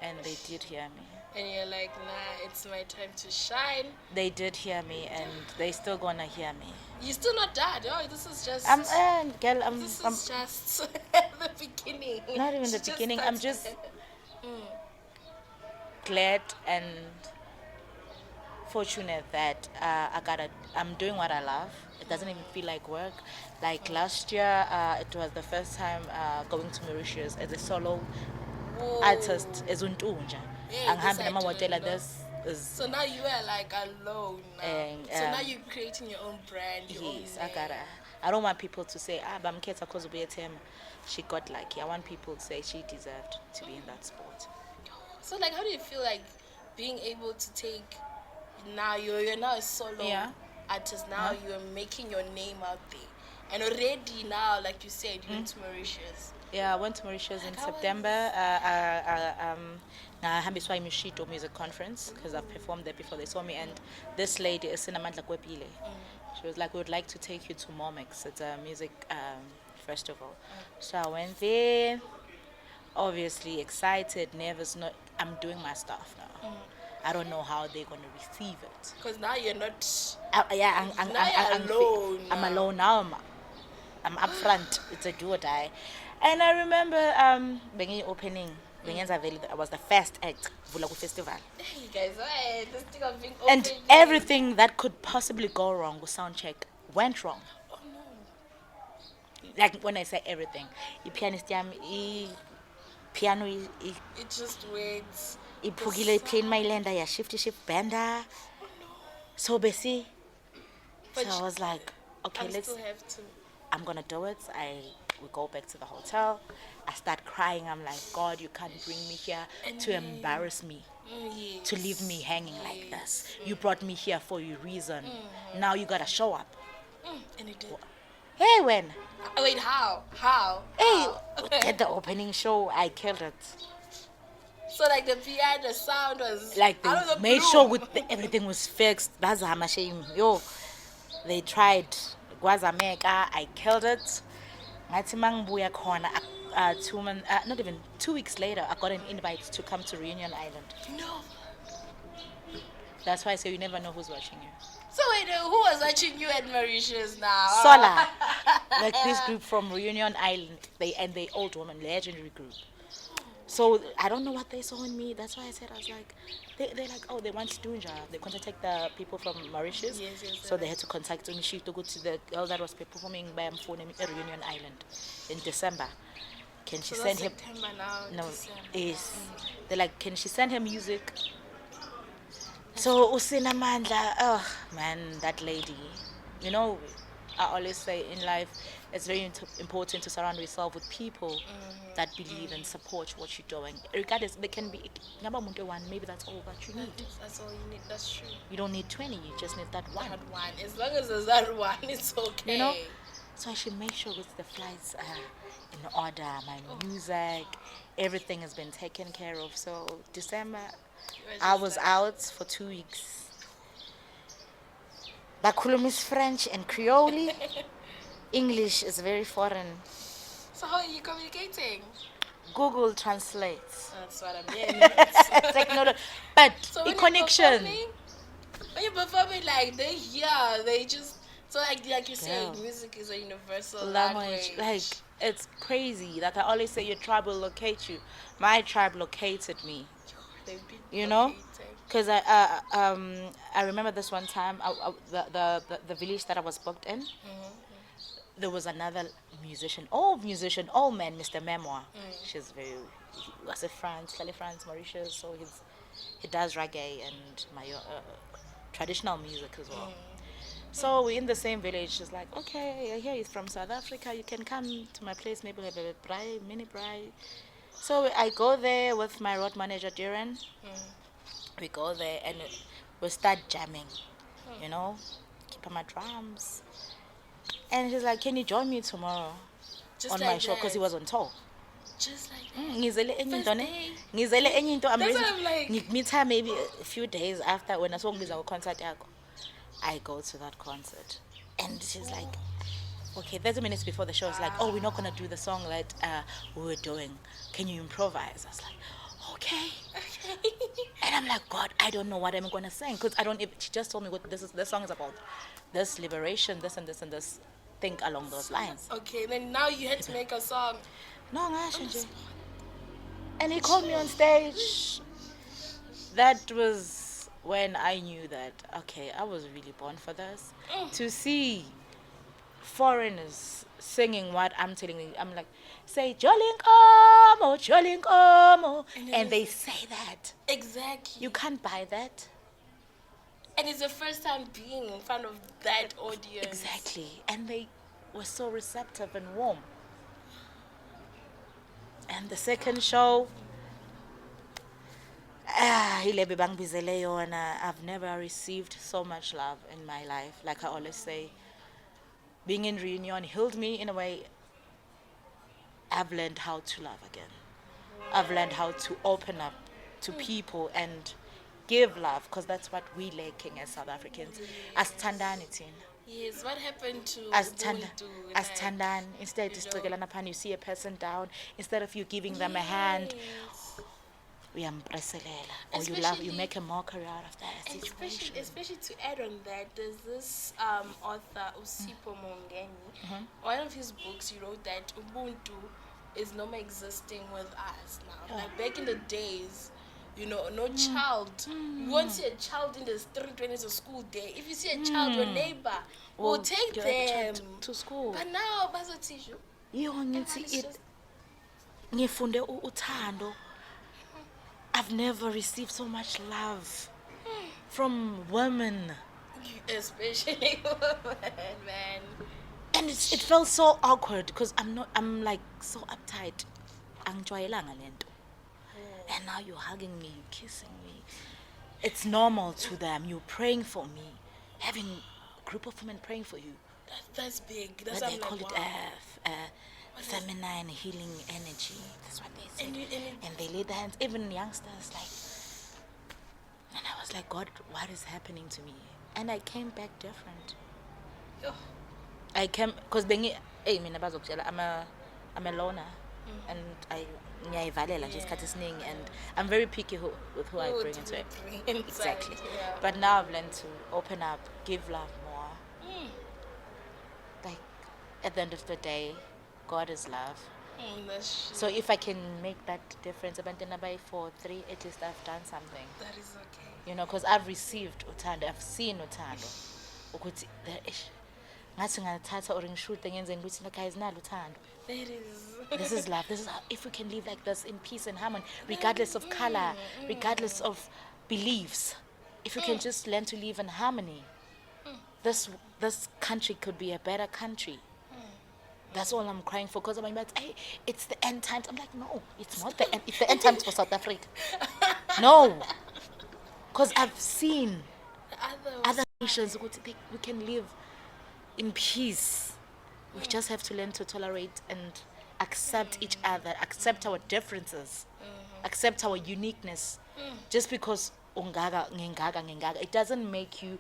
And they did hear me. and you're like, nah, it's my time to shine. They did hear me, and they still gonna hear me. You're still not dead. Oh, this is just Girl, this I'm is just the beginning. not even She the just beginning. I'm started. just glad and fortunate that I'm doing what I love. It doesn't even feel like work. Like last year, it was the first time going to Mauritius as a solo Whoa. artist, as untunja. Yeah, this Angihamba I mahotella. didn't know. This is So now you are like alone now. And, So now you're creating your own brand, your yes, own I gotta. I don't want people to say, bamkhetha cause ubuyethema. She got lucky. I want people to say she deserved to be in that sport. So like how do you feel like being able to take now you're now a solo Yeah. artist, now you're making your name out there. And already now, like you said, you went to Mauritius. Yeah, I went to Mauritius in How was September. Ngahambiswa iMishito Music Conference because I've performed there before they saw me. And this lady is Sinamandla Kwepile. She was like, we would like to take you to Momix. It's a music festival. So I went there. Obviously excited, nervous. Not, I'm doing my stuff now. I don't know how they're going to receive it. Because now you're not Yeah, Now you're alone I'm now. alone now. I'm up front. It's a do or die. And I remember being opening. I was the first act Vula Ku festival. hey guys, why this thing of being And open everything that could possibly go wrong with sound check went wrong. Oh no. Like when I say everything. The pianist piano It just waits. iphukile plane mailenda ya shift bender. So basi. But So I was like, okay, I still have to. I'm gonna do it. We go back to the hotel. I start crying. I'm like, God, you can't bring me here to embarrass me, Yes. to leave me hanging like this. You brought me here for a reason. Now you gotta show up. And it did. Hey, when? Wait, how? How? Hey, How? at the opening show, I killed it. So like the piano, the sound was Like out of they the made blue. sure everything was fixed. That's a shame. Yo, they tried. Gwazameka, I killed it. Ngathi mangibuya khona, 2 months, not even 2 weeks later, I got an invite to come to Reunion Island. No. That's why I say you never know who's watching you. So wait, who was watching you at Mauritius now? Sola, like this group from Reunion Island, they old woman, legendary group. So I don't know what they saw in me. That's why I said I was like, they're like, oh, they want Stunja. They contacted the people from Mauritius. Yes, So they had to contact Unishito to go to the girl that was performing by phone at Reunion Island in December. Can she So send that's him? September now. No, December. is they're like, can she send her music So usinamandla, oh man, that lady. You know, I always say in life, it's very important to surround yourself with people that believe and support what you're doing. Regardless, they can be ngaba umuntu one. Maybe that's all that you need. That's all you need. That's true. You don't need 20. You just need that one. That one. As long as there's that one, it's okay. You know. So I should make sure with the flights in order, my music, everything has been taken care of. So December, I was out for 2 weeks. Bakhuluma is French and Creole. English is very foreign. So how are you communicating? Google translates. That's what I'm hearing. Technology, but So the connection. When you're performing, like they hear, they just so like you said, Girl. music is a universal Language, like it's crazy. Like I always say, your tribe will locate you. My tribe located me. They've been You know, located. because I remember this one time, the village that I was booked in, there was another musician, old man, Mr. Memoir. She's he was a France, Mauritius, so he does reggae and my traditional music as well. So we're in the same village. She's like, okay, I hear he's from South Africa. You can come to my place, maybe have a braai, mini braai. So I go there with my road manager, Duran. We go there and we start jamming, you know, keep on my drums. And he's like, can you join me tomorrow Just on like my show? Because he was on tour. Just like that. Ngizele enye First into ne? day. Ngizele enye into. I'm That's ready. what I'm like. Meet her maybe a few days after when I saw our concert yakho. I go to that concert. And she's like, okay, 30 minutes before the show, it's like, oh, we're not going to do the song that we were doing. Can you improvise? I was like, okay. And I'm like, God, I don't know what I'm going to sing. Because I don't even, she just told me what this song is about. This liberation, this and this and this. Think along those lines. Okay, then now you had to make a song. No, ngasho. And he called me on stage. That was when I knew that, okay, I was really born for this. To see foreigners singing what I'm telling you, I'm like, say, Jolinkomo. And they say that. Exactly. You can't buy that. And it's the first time being in front of that audience. Exactly. And they were so receptive and warm. And the second show, I've never received so much love in my life. Like I always say, being in Reunion healed me in a way. I've learned how to love again. I've learned how to open up to people and give love, because that's what we lacking as South Africans. As Tandanity. Yes, what happened to As Ubuntu, as like, Tandan, instead you see a person down, instead of you giving them a hand, we embracelela, or you love, you make a mockery out of that situation. Especially to add on that, there's this author Usipho Mongeni. One of his books, he wrote that Ubuntu is no more existing with us now. Like back in the days, you know, no child. You won't see a child in the street when it's a school day. If you see a child, your neighbor will take them to school. But now, bazotisho. Ngifunde uthando. I've never received so much love from women. Especially women, man. And it felt so awkward because I'm like so uptight. Angijwayelanga lento. And now you're hugging me, you're kissing me. It's normal to them. You're praying for me. Having a group of women praying for you. That's big. That's But what they I'm call like, it wow. feminine healing energy. That's what they say. And they lay their hands, even youngsters, like. And I was like, God, what is happening to me? And I came back different. Oh. I came, because I'm a loner. And ngiyayivalela nje isikhathi esiningi, and I'm very picky with who I bring into it. Exactly. Yeah. But now I've learned to open up, give love more. Like at the end of the day, God is love. That's true. So if I can make that difference, by 4-3, at least I've done something. That is okay. You know, because I've received uthando, I've seen uthando. Ukuthi ngathi ngathatha or ngishude ngenze ukuthi guys nalo uthando. It is. This is love. This is how, if we can live like this in peace and harmony, regardless of color, regardless of beliefs, if we can just learn to live in harmony, this country could be a better country. That's all I'm crying for. Because I'm like, hey, it's the end times. I'm like, no, it's not the end. It's the end times for South Africa. No, because I've seen other nations. We can live in peace. We just have to learn to tolerate and accept each other, accept our differences, accept our uniqueness. Just because it doesn't make you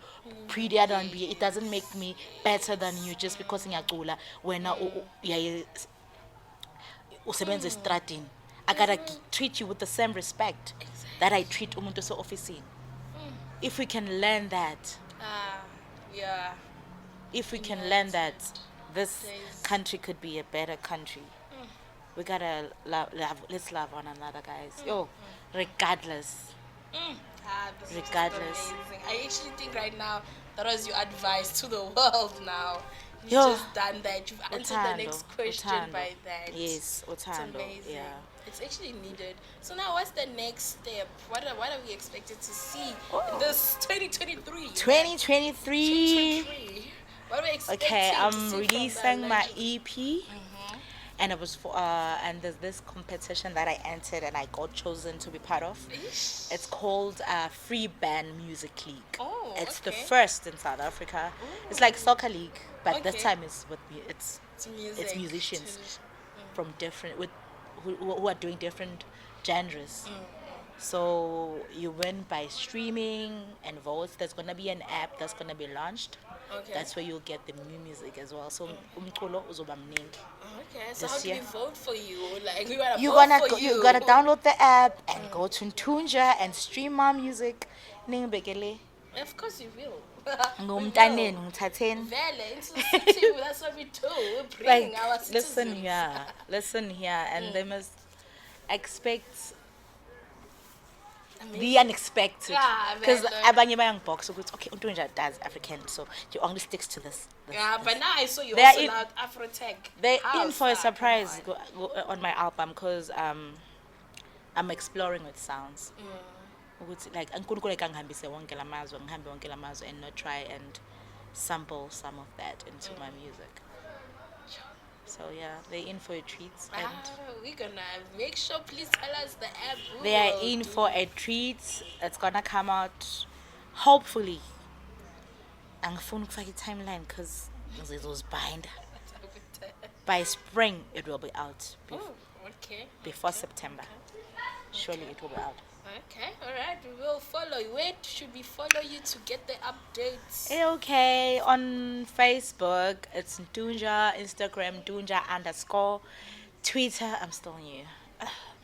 prettier than me. It doesn't make me better than you just because ngiyacula wena usebenza estradini. I gotta treat you with the same respect that I treat umuntu office. If we can learn that, Yeah. if we can learn that, this country could be a better country. We gotta let's love one another, guys. Yo, regardless. This is Regardless. amazing. I actually think right now that was your advice to the world now. You've Yo. just done that. You've answered the next question by that. Yes, It's Otando. amazing. Yeah. It's actually needed. So now what's the next step? What are we expected to see in this 2023? 2023. 2023. What are we expecting Okay, to I'm see from releasing the my legend? EP, and it was for and there's this competition that I entered and I got chosen to be part of. Ish. It's called Free Band Music League. Oh, it's the okay. first in South Africa. It's like soccer league, but this Okay. time it's with me. It's Music. musicians from different who are doing different genres. So you win by streaming and votes. There's gonna be an app that's gonna be launched. Okay. That's where you'll get the new music as well. So umculo uzoba mningi. Okay, so This how do year. we vote for you? Like we wanna You vote gonna for you. you gotta download the app and go to Ntunja and stream my music. Ningibekele Of course you will. We will. ngumntaneni ngithatheni. Vele, into the city, that's what we do. We bring Like our citizens. listen here, and they must expect Amazing. the unexpected. Yeah, Because vele. abanye bayangibox ukuthi okay Ntunja does African, so he only sticks to this. Yeah, but now I saw you They are also in- allowed Afrotech. They're How in for a far? surprise Come on my album because I'm exploring with sounds. Ukuthi like uNkulunkulu angihambise wonke lamazwe, ngihambe wonke lamazwe and not try and sample some of that into my music. So yeah, they're in for a treat and we're gonna make sure, please tell us the app. We they are will in do. for a treat. It's gonna come out hopefully. Angifuni ukufaka i-timeline because ngizozibinda. By spring it will be out. Oh, okay. Before September. Surely it will be out. Okay, all right. We will follow you. Where should we follow you to get the updates? Okay, on Facebook, it's Ntunja, Instagram, Dunja_, Twitter, I'm still new.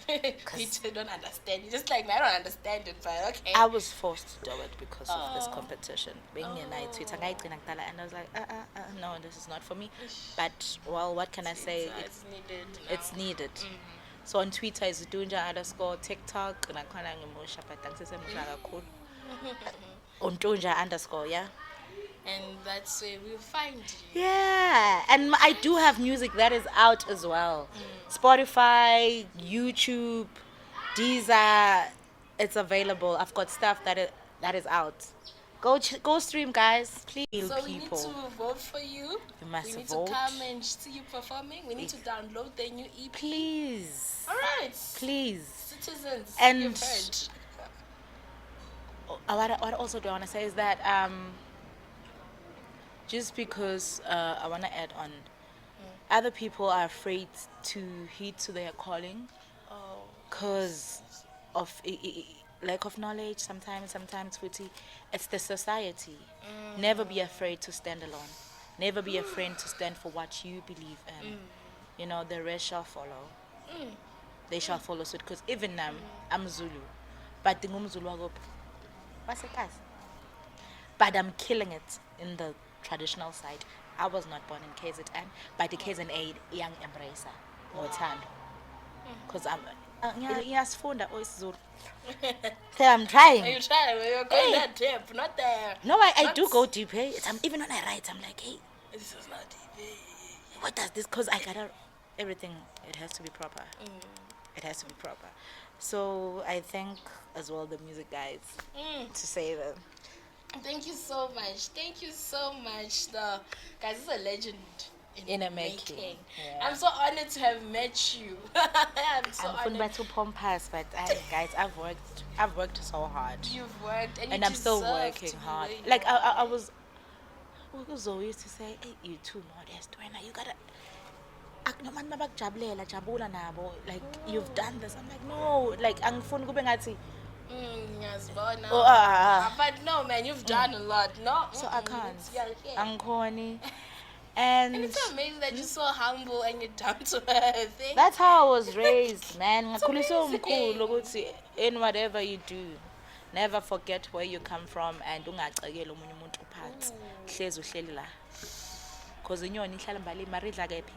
You two don't understand. You just like me. I don't understand it, but okay. I was forced to do it because of this competition. Being in Twitter, and I was like, no, this is not for me. But, well, what can I say? It's needed. Now. It's needed. So on Twitter it's Dunja_, TikTok, and I can't emotion, but thanks to cool. On Dunja_, yeah. And that's where we'll find you. Yeah, and I do have music that is out as well. Spotify, YouTube, Deezer, it's available. I've got stuff that is out. Go stream, guys, please. So we People, need to vote for you. You must we need vote. to come and see you performing. We need to download the new EP. please, All right. please. Citizens, And- you've heard. What also do I want to say is that just because I want to add on, other people are afraid to heed to their calling Oh. because of lack of knowledge. Sometimes it's the society. Never be afraid to stand alone. Never be afraid to stand for what you believe in. You know, the rest shall follow. They shall follow suit. Because even I'm Zulu, but the Zulu but I'm killing it in the traditional side. I was not born in KZN, but the KZN young embracer, ngothando. Because I'm ngiyasifunda isiZulu. So I'm trying. Are you trying? You're going that deep, not there. No, I do go deep. Hey, even when I write, I'm like, hey, This is not deep. what does this? Because I gotta everything. It has to be proper. It has to be proper. So I thank as well the music guys to say that. Thank you so much. Thank you so much. The guys, this is a legend In a making. Yeah. I'm so honored to have met you. I'm so I'm honored. too pompous, but guys, I've worked so hard, You've worked and and you I'm still deserve working to be hard. where you Like are. I was, Zoe used to say, "Hey, you too modest. When you gotta." Like you've done this. I'm like, no, like angifuni kube ngathi. Ngiyazibona. Oh. But no, man, you've done a lot. No, So I can't. Yeah. Angikhoni. And And it's so amazing that you're so humble and you're down to earth. Eh? that's how I was raised, man. Ngakhuliswa amazing. umkhulu ukuthi in whatever you do, never forget where you come from and ungacekeli omunye umuntu phansi. Hlezi uhleli la. Because inyoni ihlala mbali maridla kephi.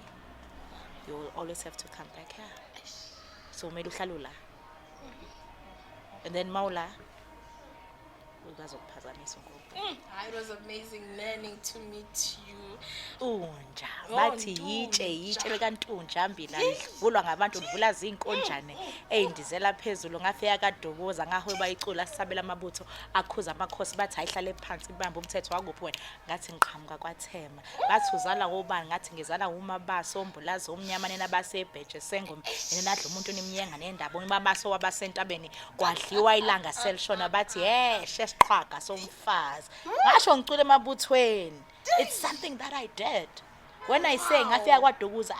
You will always have to come back here. So kumele uhlale la. And then mawula ukazokuphazamisa ngoku. It was amazing learning to meet you. Unja Oh, bathi Ntunja. yitshe bekantunja mbila livulwa ngabantu livula zinkonjane eyindizela phezulu ngafika kaDukuza ngahweba icula sisabela amabutho akhuza amakhosi bathi ayihlale phansi ibamba umthetho wakuphi wena ngathi ngiqhamuka kwaThema bathi uzala ngobani ngathi ngizala uMabaso ombulazi omnyama nena basebheje sengoma nenadla umuntu nemnyenga nendaba uMabaso wabasentabeni kwadliwa ilanga selishona bathi shesiqhaga somfazi ngasho ngicule emabuthweni. It's something that I did. When I sang, ngafika kwaDukuza,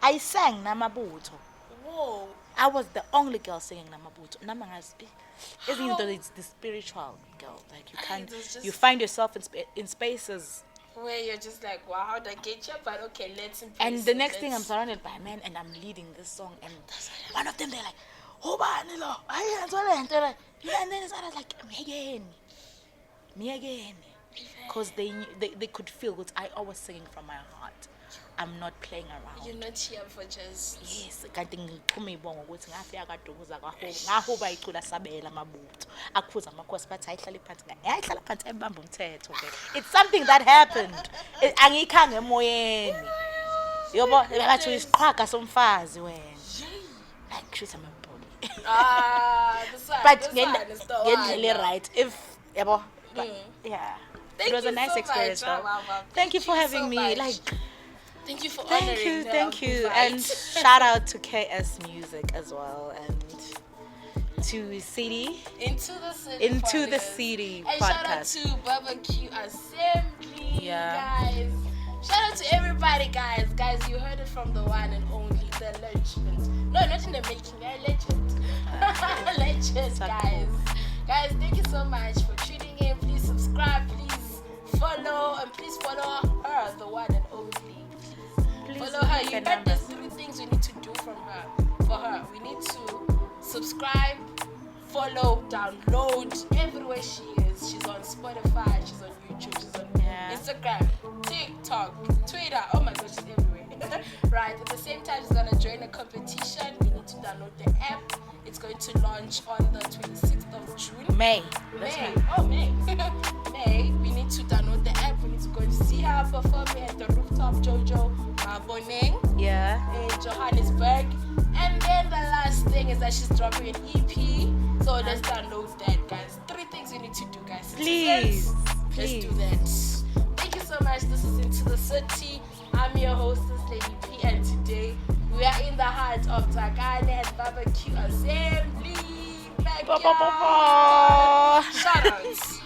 I sang namabutho. Whoa. I was the only girl singing namabutho. Even though it's the spiritual girl, like you can't, you find yourself in spaces. Where you're just like, wow, how did I get you? But okay, let's embrace And the it. next thing, I'm surrounded by men and I'm leading this song. And one of them, they're like, oh, Banilo, and then it's like, me again. Because they could feel what I was singing from my heart. I'm not playing around. You're not here for just... Yes, kanti ngiphume ibongo ukuthi ngafika kaDukuza ngahuba icula sabela amabutho akhuza amakhosi bathi ayihlale phansi ayihlala phansi ebamba umthetho ke. It's something that happened. Angikhange emoyeni. Yobo ngathi uyisiqhaga somfazi wena. Like she's a bully. This one, But this one is the one. ngendlela right if yabo. Yeah. Thank It was you a nice so experience much. though. Wow. Thank you for having so me. much. Like Thank you for honoring thank you. the And invite. shout out to KS Music as well and to CD Into the City. Into the podcast. City And shout out podcast. to Barbecue Assembly, Yeah. guys. Shout out to everybody, guys. Guys, you heard it from the one and only, the legend. No, not in the making, a legend. Legend, So guys. cool. Guys, thank you so much for tuning in. Please subscribe, please follow, and please follow her, the one and only. Please Follow her. You send heard numbers. there's 3 things we need to do for her. We need to subscribe, follow, download everywhere she is. She's on Spotify, she's on YouTube, she's on Instagram, TikTok, Twitter. Oh my gosh, she's everywhere. Right. At the same time, she's gonna join a competition. We need to download the app. It's going to launch on the 26th of June. May. May. May. We need to download the app. We need to go and see her performing at the rooftop Jojo Boneng Yeah. in Johannesburg. And then the last thing is that she's dropping an EP. So let's download that, guys. 3 things you need to do, guys. Please. Let's do that. Thank you so much. This is Into the City. I'm your hostess, Lady P, and today we are in the heart of Takane and Barbecue Assembly. Backyard. Shout outs.